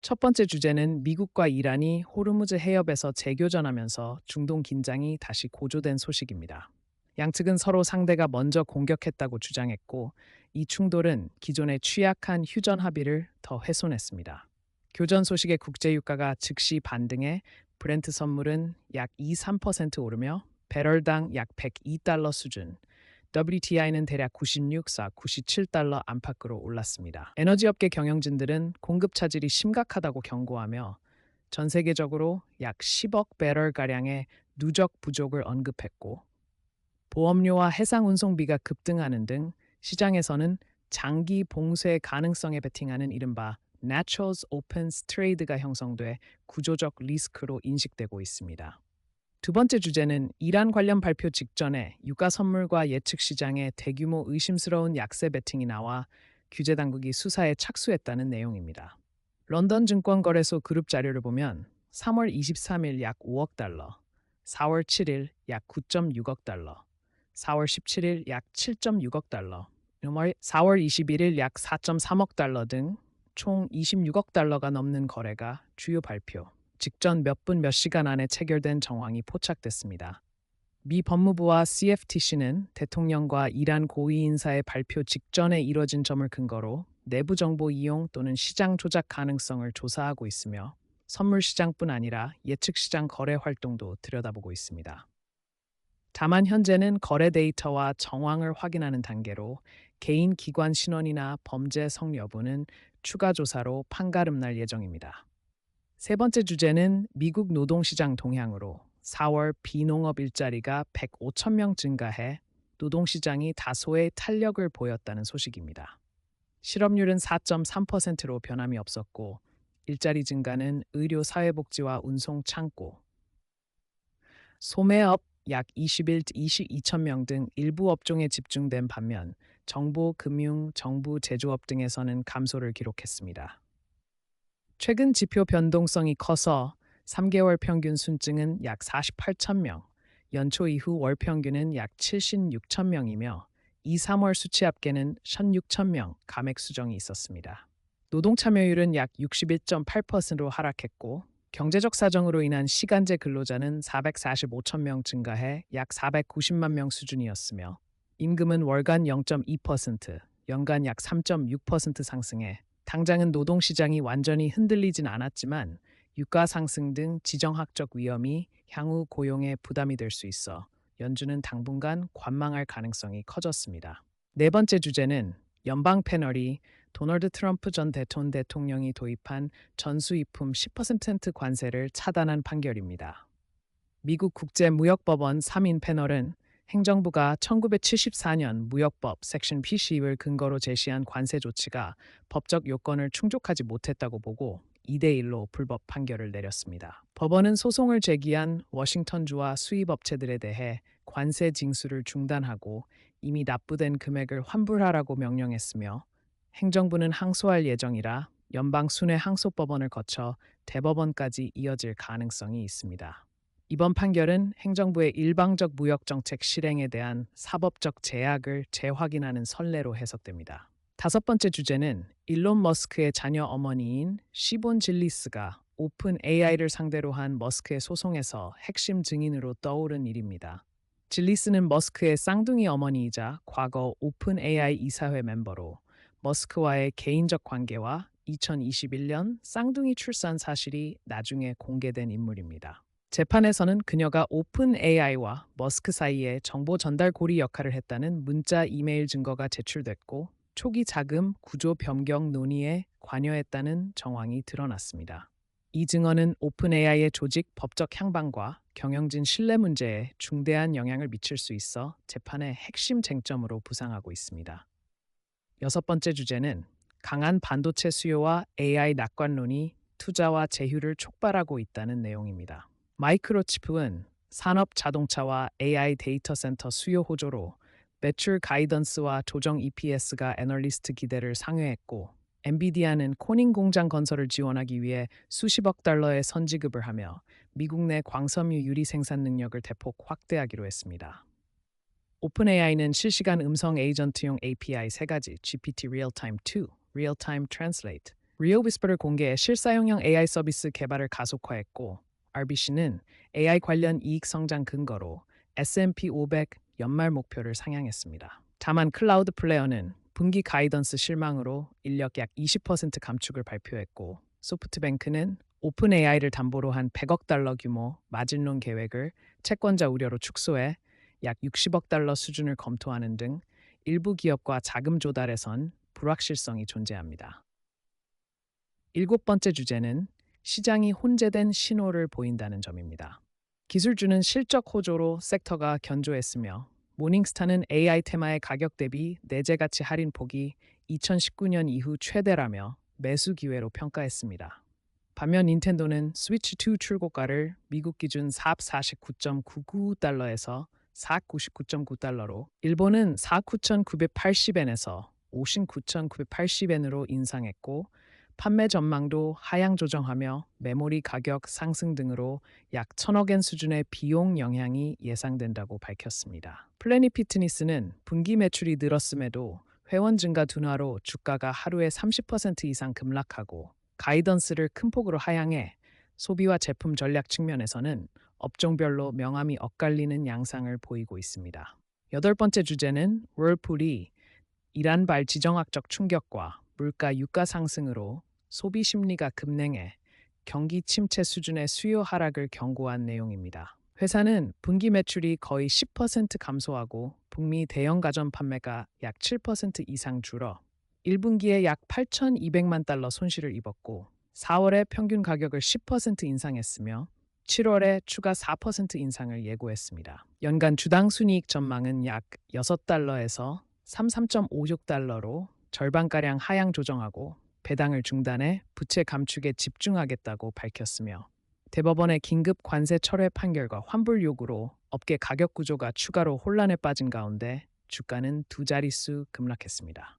첫 번째 주제는 미국과 이란이 호르무즈 해협에서 재교전하면서 중동 긴장이 다시 고조된 소식입니다. 양측은 서로 상대가 먼저 공격했다고 주장했고, 이 충돌은 기존의 취약한 휴전 합의를 더 훼손했습니다. 교전 소식에 국제유가가 즉시 반등해 브렌트 선물은 약 2~3% 오르며 배럴당 약 102달러 수준, WTI는 대략 96사, 97달러 안팎으로 올랐습니다. 에너지업계 경영진들은 공급 차질이 심각하다고 경고하며 전 세계적으로 약 10억 배럴가량의 누적 부족을 언급했고, 보험료와 해상 운송비가 급등하는 등 시장에서는 장기 봉쇄 가능성에 베팅하는 이른바 Naturals Opens Trade가 형성돼 구조적 리스크로 인식되고 있습니다. 두 번째 주제는 이란 관련 발표 직전에 유가 선물과 예측 시장에 대규모 의심스러운 약세 베팅이 나와 규제 당국이 수사에 착수했다는 내용입니다. 런던 증권거래소 그룹 자료를 보면 3월 23일 약 5억 달러, 4월 7일 약 9.6억 달러, 4월 17일 약 7.6억 달러, 4월 21일 약 4.3억 달러 등 총 26억 달러가 넘는 거래가 주요 발표 직전 몇 분 몇 시간 안에 체결된 정황이 포착됐습니다. 미 법무부와 CFTC는 대통령과 이란 고위 인사의 발표 직전에 이뤄진 점을 근거로 내부 정보 이용 또는 시장 조작 가능성을 조사하고 있으며 선물 시장뿐 아니라 예측 시장 거래 활동도 들여다보고 있습니다. 다만 현재는 거래 데이터와 정황을 확인하는 단계로 개인 기관 신원이나 범죄 성 여부는 추가 조사로 판가름 날 예정입니다. 세 번째 주제는 미국 노동시장 동향으로 4월 비농업 일자리가 105천 명 증가해 노동시장이 다소의 탄력을 보였다는 소식입니다. 실업률은 4.3%로 변함이 없었고, 일자리 증가는 의료 사회복지와 운송 창고, 소매업 약 21-22천 명 등 일부 업종에 집중된 반면 정보, 금융, 정부, 제조업 등에서는 감소를 기록했습니다. 최근 지표 변동성이 커서 3개월 평균 순증은 약 48천 명, 연초 이후 월 평균은 약 76천 명이며 2, 3월 수치 합계는 16천 명 감액 수정이 있었습니다. 노동 참여율은 약 61.8%로 하락했고, 경제적 사정으로 인한 시간제 근로자는 445천 명 증가해 약 490만 명 수준이었으며, 임금은 월간 0.2%, 연간 약 3.6% 상승해 당장은 노동시장이 완전히 흔들리진 않았지만 유가 상승 등 지정학적 위험이 향후 고용에 부담이 될 수 있어 연준은 당분간 관망할 가능성이 커졌습니다. 네 번째 주제는 연방 패널이 도널드 트럼프 전 대통령이 도입한 전수입품 10% 관세를 차단한 판결입니다. 미국 국제무역법원 3인 패널은 행정부가 1974년 무역법 섹션 P10을 근거로 제시한 관세 조치가 법적 요건을 충족하지 못했다고 보고 2대1로 불법 판결을 내렸습니다. 법원은 소송을 제기한 워싱턴주와 수입업체들에 대해 관세 징수를 중단하고 이미 납부된 금액을 환불하라고 명령했으며, 행정부는 항소할 예정이라 연방 순회 항소법원을 거쳐 대법원까지 이어질 가능성이 있습니다. 이번 판결은 행정부의 일방적 무역 정책 실행에 대한 사법적 제약을 재확인하는 선례로 해석됩니다. 다섯 번째 주제는 일론 머스크의 자녀 어머니인 시본 질리스가 오픈 AI를 상대로 한 머스크의 소송에서 핵심 증인으로 떠오른 일입니다. 질리스는 머스크의 쌍둥이 어머니이자 과거 오픈 AI 이사회 멤버로 머스크와의 개인적 관계와 2021년 쌍둥이 출산 사실이 나중에 공개된 인물입니다. 재판에서는 그녀가 오픈 AI와 머스크 사이에 정보 전달 고리 역할을 했다는 문자 이메일 증거가 제출됐고, 초기 자금 구조 변경 논의에 관여했다는 정황이 드러났습니다. 이 증언은 오픈 AI의 조직 법적 향방과 경영진 신뢰 문제에 중대한 영향을 미칠 수 있어 재판의 핵심 쟁점으로 부상하고 있습니다. 여섯 번째 주제는 강한 반도체 수요와 AI 낙관론이 투자와 제휴를 촉발하고 있다는 내용입니다. 마이크로치프은 산업 자동차와 AI 데이터 센터 수요 호조로 매출 가이던스와 조정 EPS가 애널리스트 기대를 상회했고, 엔비디아는 코닝 공장 건설을 지원하기 위해 수십억 달러의 선지급을 하며 미국 내 광섬유 유리 생산 능력을 대폭 확대하기로 했습니다. 오픈AI는 실시간 음성 에이전트용 API 3가지 GPT Realtime 2, Realtime Translate, 리오 위스퍼를 공개해 실사용형 AI 서비스 개발을 가속화했고, RBC는 AI 관련 이익 성장 근거로 S&P 500 연말 목표를 상향했습니다. 다만 클라우드 플레이어는 분기 가이던스 실망으로 인력 약 20% 감축을 발표했고, 소프트뱅크는 오픈 AI를 담보로 한 100억 달러 규모 마진론 계획을 채권자 우려로 축소해 약 60억 달러 수준을 검토하는 등 일부 기업과 자금 조달에선 불확실성이 존재합니다. 일곱 번째 주제는 시장이 혼재된 신호를 보인다는 점입니다. 기술주는 실적 호조로 섹터가 견조했으며, 모닝스타는 AI 테마의 가격 대비 내재 가치 할인 폭이 2019년 이후 최대라며 매수 기회로 평가했습니다. 반면 닌텐도는 스위치 2 출고가를 미국 기준 449.99달러에서 499.9달러로, 일본은 49,980엔에서 59,980엔으로 인상했고, 판매 전망도 하향 조정하며 메모리 가격 상승 등으로 약 1,000억엔 수준의 비용 영향이 예상된다고 밝혔습니다. 플래닛 피트니스는 분기 매출이 늘었음에도 회원 증가 둔화로 주가가 하루에 30% 이상 급락하고, 가이던스를 큰 폭으로 하향해 소비와 제품 전략 측면에서는 업종별로 명암이 엇갈리는 양상을 보이고 있습니다. 여덟 번째 주제는 월풀이 이란발 지정학적 충격과 물가 유가 상승으로 소비 심리가 급냉해 경기 침체 수준의 수요 하락을 경고한 내용입니다. 회사는 분기 매출이 거의 10% 감소하고 북미 대형 가전 판매가 약 7% 이상 줄어 1분기에 약 8,200만 달러 손실을 입었고, 4월에 평균 가격을 10% 인상했으며 7월에 추가 4% 인상을 예고했습니다. 연간 주당 순이익 전망은 약 6달러에서 3.56달러로 절반가량 하향 조정하고, 배당을 중단해 부채 감축에 집중하겠다고 밝혔으며, 대법원의 긴급 관세 철회 판결과 환불 요구로 업계 가격 구조가 추가로 혼란에 빠진 가운데 주가는 두 자릿수 급락했습니다.